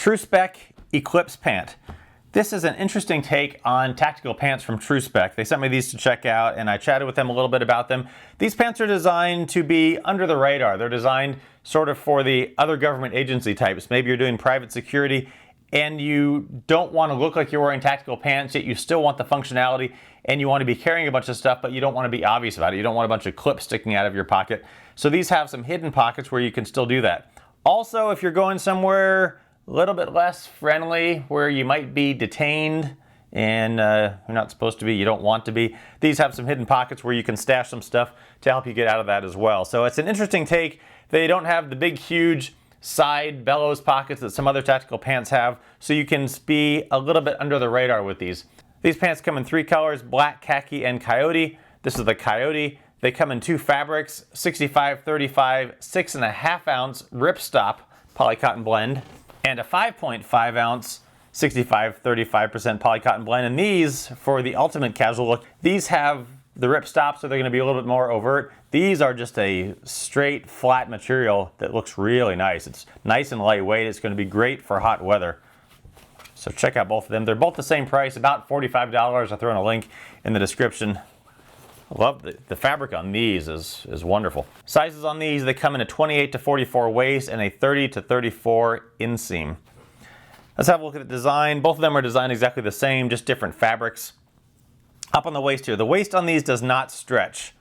TRU-SPEC Eclipse Pant. This is an interesting take on tactical pants from Truspec. They sent me these to check out and I chatted with them a little bit about them. These pants are designed to be under the radar. They're designed sort of for the other government agency types. Maybe you're doing private security and you don't want to look like you're wearing tactical pants, yet you still want the functionality and you want to be carrying a bunch of stuff, but you don't want to be obvious about it. You don't want a bunch of clips sticking out of your pocket. So these have some hidden pockets where you can still do that. Also, if you're going somewhere a little bit less friendly, where you might be detained and you're not supposed to be, you don't want to be, these have some hidden pockets where you can stash some stuff to help you get out of that as well. So it's an interesting take. They don't have the big, huge side bellows pockets that some other tactical pants have, so you can be a little bit under the radar with these. These pants come in 3 colors, black, khaki, and coyote. This is the coyote. They come in 2 fabrics, 65-35, 6.5 ounce ripstop polycotton blend, and a 5.5 ounce 65-35% polycotton blend. And these, for the ultimate casual look, these have the rip stops, so they're going to be a little bit more overt. These are just a straight flat material that looks really nice. It's nice and lightweight. It's going to be great for hot weather. So check out both of them. They're both the same price, about $45. I'll throw in a link in the description. I love the fabric on these is wonderful. Sizes on these, they come in a 28-44 waist and a 30-34 inseam. Let's have a look at the design. Both of them are designed exactly the same, just different fabrics. Up on the waist here, the waist on these does not stretch,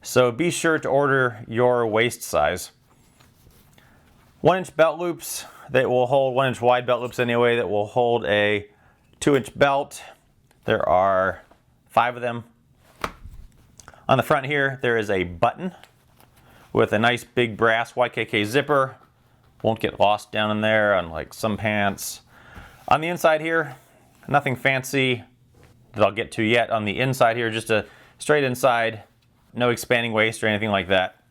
so be sure to order your waist size. 1-inch belt loops that will hold, 1-inch wide belt loops anyway, that will hold a 2-inch belt. There are 5 of them. On the front here, there is a button with a nice big brass YKK zipper. Won't get lost down in there unlike some pants. On the inside here, nothing fancy that I'll get to yet. On the inside here, just a straight inside, no expanding waist or anything like that.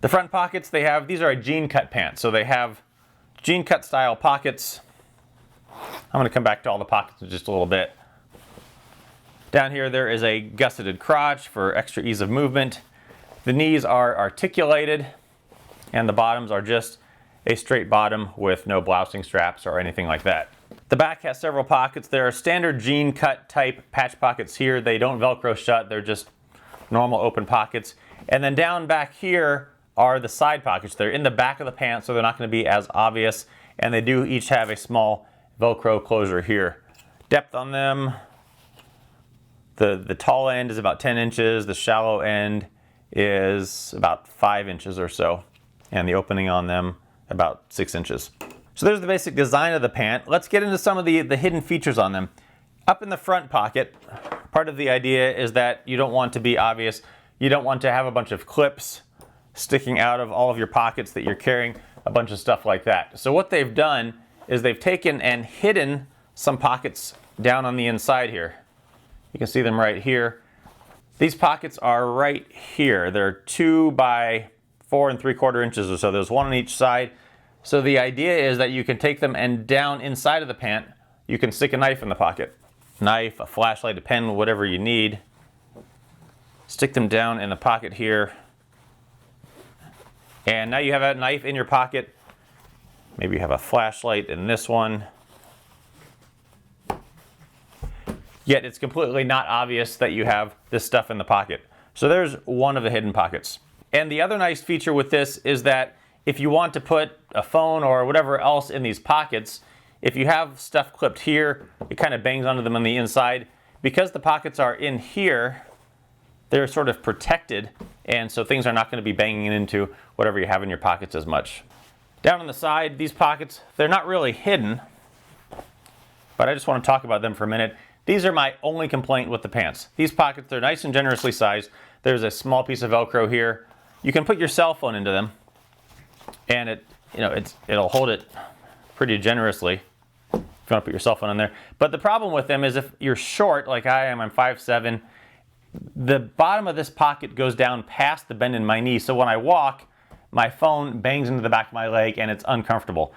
The front pockets they have, these are a jean cut pants, so they have jean cut style pockets. I'm going to come back to all the pockets in just a little bit. Down here there is a gusseted crotch for extra ease of movement. The knees are articulated and the bottoms are just a straight bottom with no blousing straps or anything like that. The back has several pockets. There are standard jean cut type patch pockets here. They don't Velcro shut, they're just normal open pockets. And then down back here are the side pockets. They're in the back of the pants, so they're not going to be as obvious, and they do each have a small Velcro closure here. Depth on them, the tall end is about 10 inches, the shallow end is about 5 inches or so, and the opening on them about 6 inches. So there's the basic design of the pant. Let's get into some of the hidden features on them. Up in the front pocket, part of the idea is that you don't want to be obvious. You don't want to have a bunch of clips sticking out of all of your pockets that you're carrying, a bunch of stuff like that. So what they've done is they've taken and hidden some pockets down on the inside here. You can see them right here. These pockets are right here. They're 2 by 4 3/4 inches or so. There's one on each side. So the idea is that you can take them and down inside of the pant, you can stick a knife in the pocket. Knife, a flashlight, a pen, whatever you need. Stick them down in the pocket here. And now you have a knife in your pocket. Maybe you have a flashlight in this one. Yet it's completely not obvious that you have this stuff in the pocket. So there's one of the hidden pockets. And the other nice feature with this is that if you want to put a phone or whatever else in these pockets, if you have stuff clipped here, it kind of bangs onto them on the inside. Because the pockets are in here, they're sort of protected, and so things are not going to be banging into whatever you have in your pockets as much. Down on the side, these pockets, they're not really hidden, but I just want to talk about them for a minute. These are my only complaint with the pants. These pockets, they're nice and generously sized. There's a small piece of Velcro here. You can put your cell phone into them, and it'll hold it pretty generously if you want to put your cell phone in there. But the problem with them is if you're short, like I am, I'm 5'7", the bottom of this pocket goes down past the bend in my knee. So when I walk, my phone bangs into the back of my leg and it's uncomfortable.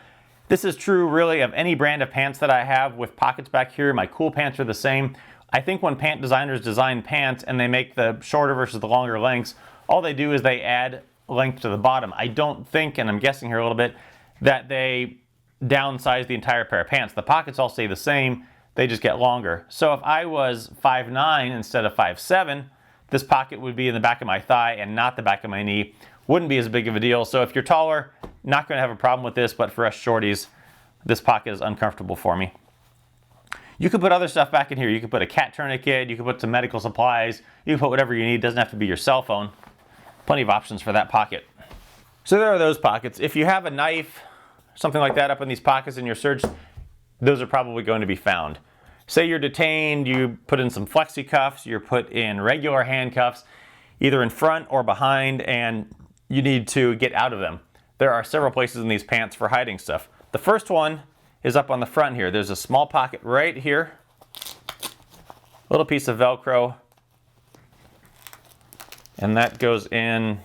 This is true really of any brand of pants that I have with pockets back here. My cool pants are the same. I think when pant designers design pants and they make the shorter versus the longer lengths, all they do is they add length to the bottom. I don't think, and I'm guessing here a little bit, that they downsize the entire pair of pants. The pockets all stay the same, they just get longer. So if I was 5'9" instead of 5'7", this pocket would be in the back of my thigh and not the back of my knee. Wouldn't be as big of a deal. So if you're taller, not going to have a problem with this, but for us shorties, this pocket is uncomfortable for me. You could put other stuff back in here. You could put a cat tourniquet, you could put some medical supplies, you can put whatever you need. It doesn't have to be your cell phone. Plenty of options for that pocket. So there are those pockets. If you have a knife, something like that up in these pockets and you're searched, those are probably going to be found. Say you're detained, you put in some flexi cuffs, you're put in regular handcuffs, either in front or behind, and you need to get out of them. There are several places in these pants for hiding stuff. The first one is up on the front here. There's a small pocket right here, little piece of Velcro, and that goes in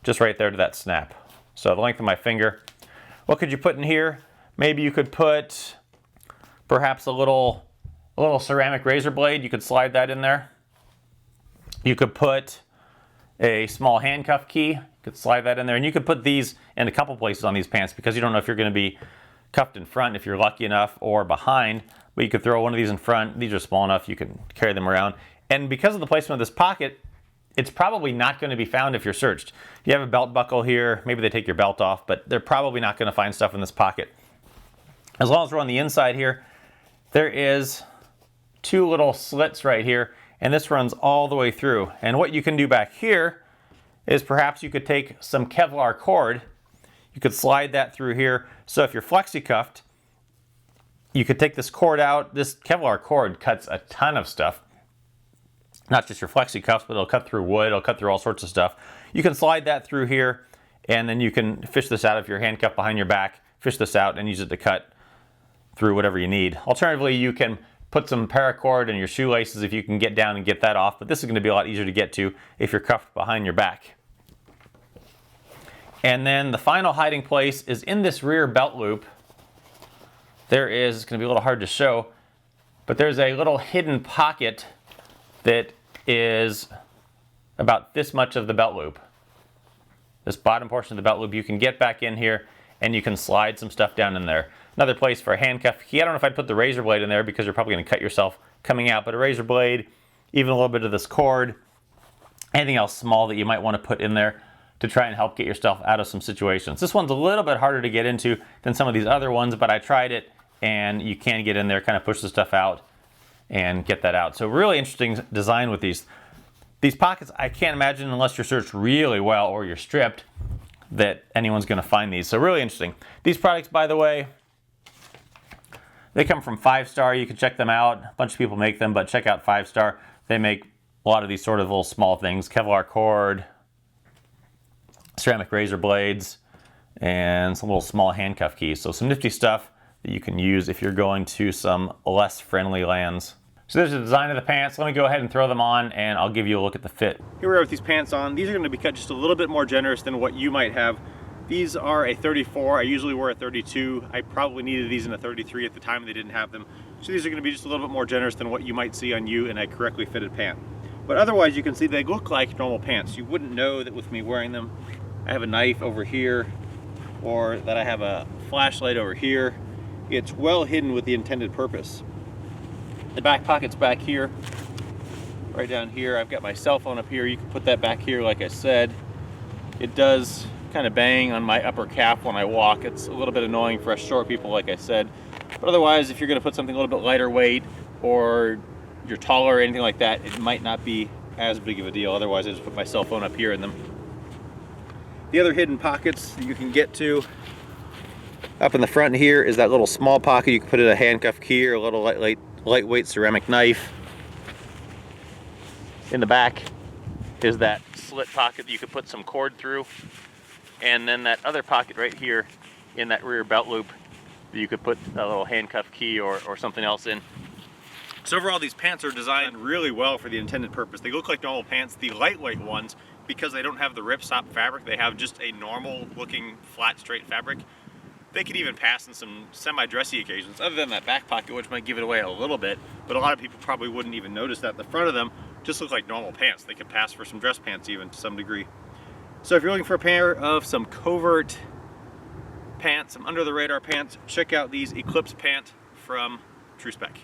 just right there to that snap. So the length of my finger. What could you put in here? Maybe you could put perhaps a little ceramic razor blade. You could slide that in there. You could put a small handcuff key. You could slide that in there, and you could put these in a couple places on these pants because you don't know if you're going to be cuffed in front if you're lucky enough, or behind, but you could throw one of these in front. These are small enough you can carry them around. And because of the placement of this pocket, it's probably not going to be found if you're searched. You have a belt buckle here, maybe they take your belt off, but they're probably not going to find stuff in this pocket. As long as we're on the inside here, there is two little slits right here, and this runs all the way through. And what you can do back here is perhaps you could take some Kevlar cord. You could slide that through here. So if you're flexi cuffed, you could take this cord out. This Kevlar cord cuts a ton of stuff. Not just your flexi cuffs, but it'll cut through wood, it'll cut through all sorts of stuff. You can slide that through here, and then you can fish this out if you're handcuffed behind your back, fish this out and use it to cut through whatever you need. Alternatively, you can put some paracord in your shoelaces if you can get down and get that off, but this is going to be a lot easier to get to if you're cuffed behind your back. And then the final hiding place is in this rear belt loop. There is, it's going to be a little hard to show, but there's a little hidden pocket that is about this much of the belt loop. This bottom portion of the belt loop, you can get back in here and you can slide some stuff down in there. Another place for a handcuff key. I don't know if I'd put the razor blade in there because you're probably going to cut yourself coming out, but a razor blade, even a little bit of this cord, anything else small that you might want to put in there to try and help get yourself out of some situations. This one's a little bit harder to get into than some of these other ones, but I tried it and you can get in there, kind of push the stuff out and get that out. So really interesting design with these. These pockets, I can't imagine, unless you're searched really well or you're stripped, that anyone's going to find these. So really interesting. These products, by the way, they come from 5 Star. You can check them out. A bunch of people make them, but check out 5 Star. They make a lot of these sort of little small things. Kevlar cord, ceramic razor blades, and some little small handcuff keys. So some nifty stuff that you can use if you're going to some less friendly lands. So there's the design of the pants. Let me go ahead and throw them on and I'll give you a look at the fit. Here we are with these pants on. These are going to be cut just a little bit more generous than what you might have. These are a 34. I usually wear a 32. I probably needed these in a 33 at the time they didn't have them. So these are going to be just a little bit more generous than what you might see on you in a correctly fitted pant. But otherwise you can see they look like normal pants. You wouldn't know that with me wearing them. I have a knife over here or that I have a flashlight over here. It's well hidden with the intended purpose. The back pocket's back here, right down here. I've got my cell phone up here. You can put that back here like I said. It does kind of bang on my upper calf when I walk. It's a little bit annoying for us short people like I said. But otherwise, if you're going to put something a little bit lighter weight or you're taller or anything like that, it might not be as big of a deal. Otherwise, I just put my cell phone up here in them. The other hidden pockets that you can get to up in the front here is that little small pocket. You can put in a handcuff key or a little lightweight ceramic knife. In the back is that slit pocket that you could put some cord through, and then that other pocket right here in that rear belt loop that you could put a little handcuff key or something else in. So overall, these pants are designed really well for the intended purpose. They look like normal pants. The lightweight ones, because they don't have the ripstop fabric, they have just a normal looking flat straight fabric. They could even pass in some semi-dressy occasions, other than that back pocket, which might give it away a little bit, but a lot of people probably wouldn't even notice that. The front of them just look like normal pants. They could pass for some dress pants even to some degree. So if you're looking for a pair of some Covert pants, some under the radar pants, check out these Eclipse Pant from Truspec.